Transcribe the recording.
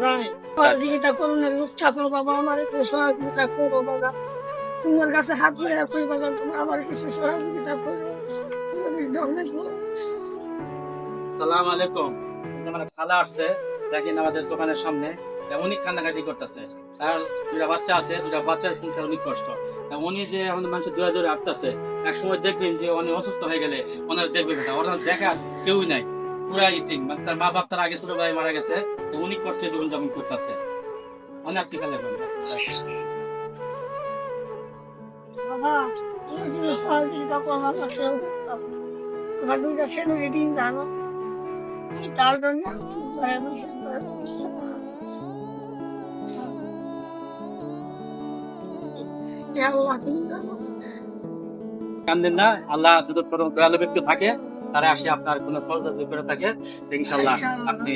সহযোগিতা করুন, ঠাকুর বাবা আমার একটু সহযোগিতা করো বাবা, তোমার কাছে হাত ধরে কই বাজার, তুমি আমার কিছু সহযোগিতা করো। সালাম আলাইকুম। আমার খালা আসছে, দেখেন আমাদের দোকানের সামনে অনেক কান্নাকাটি করতেছে। তার দুটা বাচ্চা আছে, দুটা বাচ্চার সংসার অনেক কষ্ট। উনি যে এখন মানুষের দূরে দূরে আসতেছে, এক সময় দেখবেন যে উনি অসুস্থ হয়ে গেলে ওনার দেখবে না, ওনার দেখার কেউই নাই, পুরা ইতিম। তার মা বাপ তার আগে ছোট ভাই মারা গেছে, তো অনেক কষ্টে জীবনযাপন করতেছে। অনেক টিকা লাগবে বাবা, তুমি যদি সহযোগিতা করো আমার কাছে, আমার দুইটা ছেলে রেডি জানো, তার জন্য কান্দেন না, আল্লাহ যদি কোনো দয়ালু ব্যক্তি থাকে তারা আসে আপনার কোনো সহযোগিতা করে থাকে, ইনশাল্লাহ আপনি